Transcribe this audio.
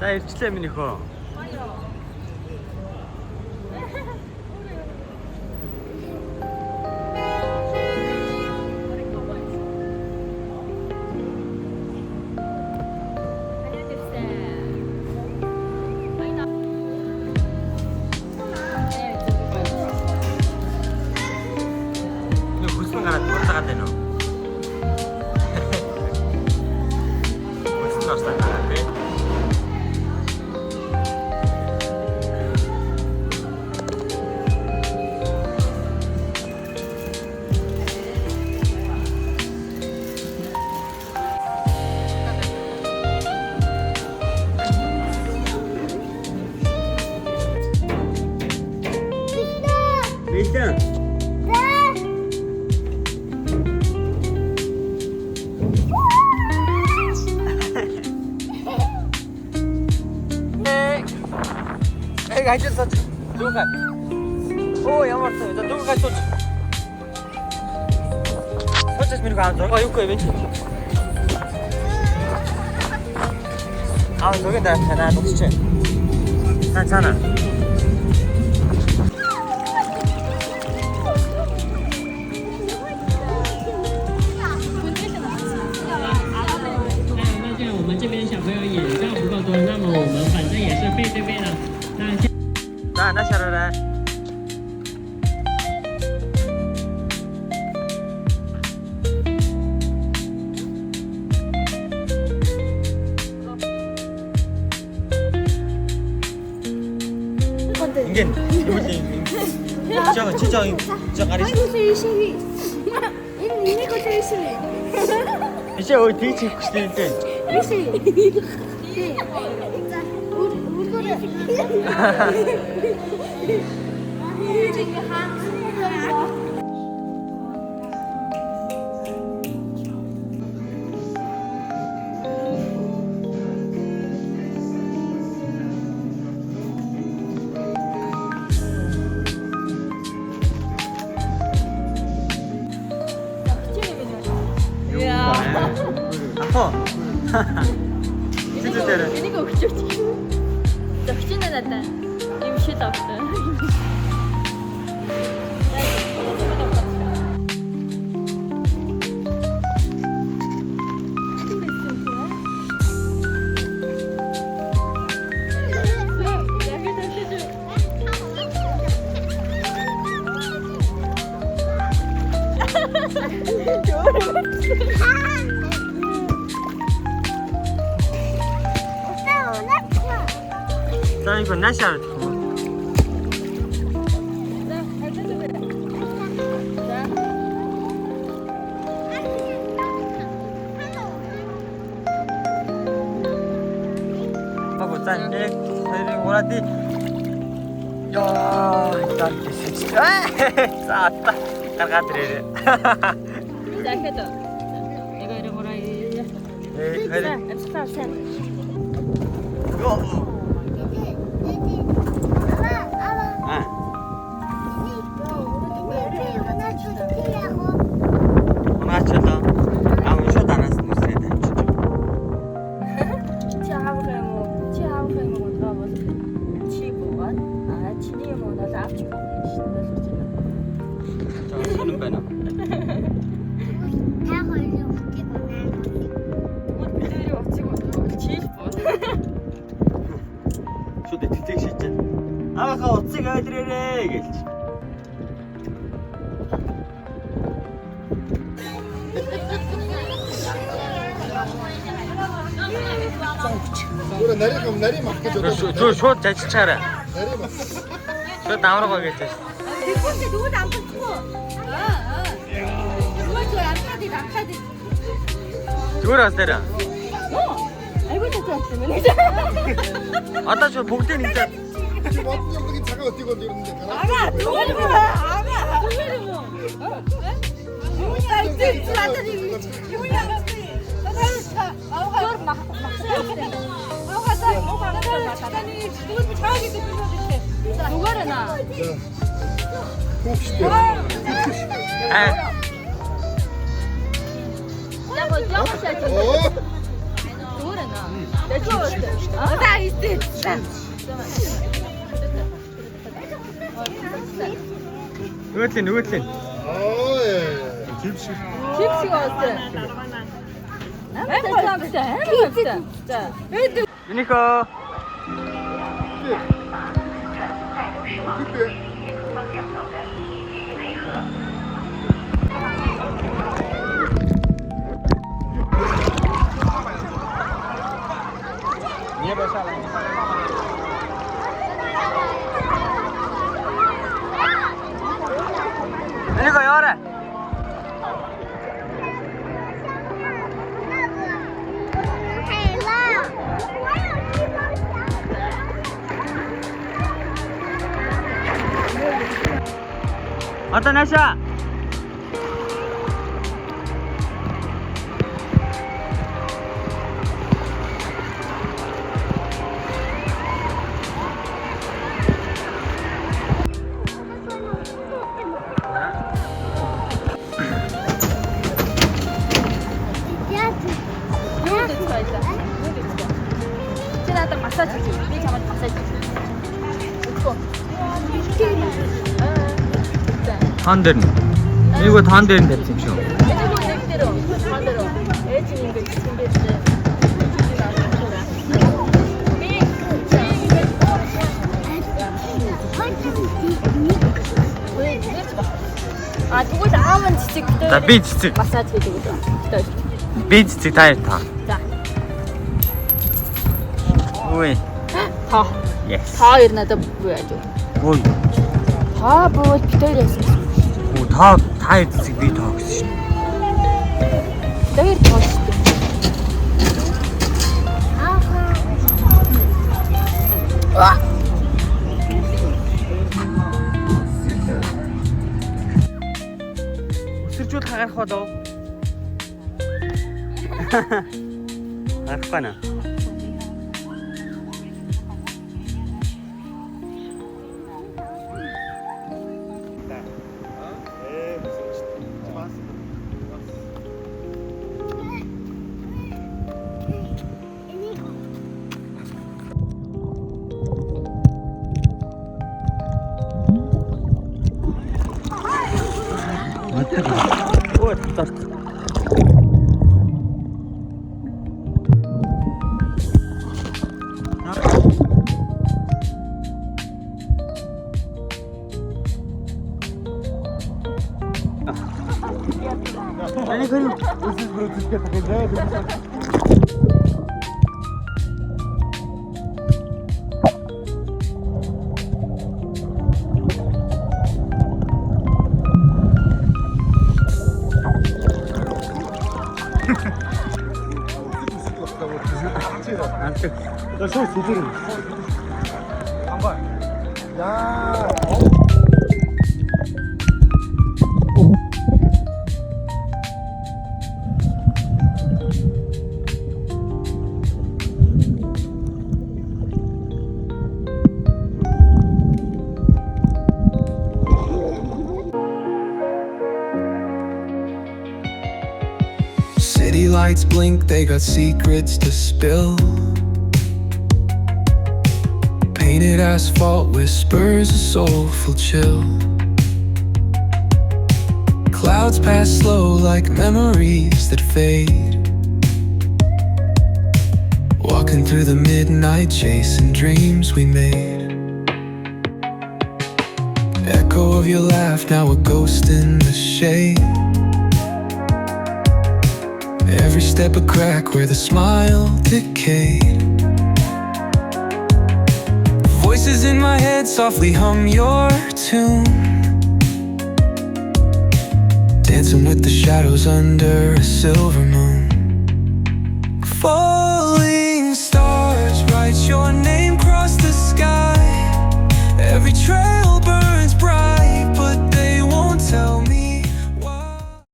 За ирчлээ минийхөө. Бэлэн. Эй, ажил сууч. Дүүгээ. Оо, ямар тоо. За дүүгээ сууч. Сууч минь гоо аа. Юу гэх вэ? Аа, дүүгээ даа дуусч. Цаана. 나 샤라라. 이게 누구지? 저거 진짜 저 가리. 이거 제일 싫어. 이제 어디 뒤치 싶은데? 아파. 진짜 때려. 이거 그쪽지. 나 휘진해 났다. 이 쉬다 없어. 나 이거 나샤. 하고 짠. 저희 오라디. 야, 일단 진짜. 싸다. 깔깔들이. 자, 해도. 이거 이런 거라 이제. 네, 가야 돼. 이거. Шууд итгэж шийдэж. Аахаа уцыг ойдрээрээ гэлж. Гүрэ нари мах гэж бодож. Шууд жажичаарай. Нари мах. Шууд амргаа гэж байна. 대본데 누구도 안 끊고. 누가 저 암사디. зүгээр бас дээр. 알고 있었으면. Одоо ч бүгдийг нэг заа. Чи бодсон юм гээд цагаа өтийг өндөрөндөө гараа. 아가 누구를 뭐? 아가 누구를 뭐? 누구야 이제 나한테 누구야? 나가 아우가 막 아우가 뭐 받았어? 자단이 누구 자기 듣고 누구를 나? Хүүхштэй. 야, 뭐 점프샷. Оо. 누구를 나? Да, иди. Өөдлэн. 김치. 칩스가 어때? 자, 유니커. 그때 유니커 열어. 어떤 날씨야? 쟤한테 마사지 줘. 네 잠깐 마사지 줘. 한대는. 이거 다 안 되는데 지금. 아, 두고 나가면 진짜 그때 나 비치 마사지 해주고 있어. 비치 다이어트. 자, 오이. 다, 예스. 다 일어나다 보여야죠. 오이. 다 뭐 비타이랬어. 오다 다이어트 비타. 내일 더 시켜. 와. Сэрчүүд хагарах болов. Харахгүй наа. Ой, так. Они говорят, здесь брутишка такая, да? 나 저거 제대로. 한발. 야. City lights blink, they got secrets to spill. Painted asphalt whispers a soulful chill. Clouds pass slow like memories that fade. Walking through the midnight, chasing dreams we made. Echo of your laugh, now a ghost in the shade. Every step a crack where the smile decayed. Voices in my head softly hum your tune, dancing with the shadows under a silver moon.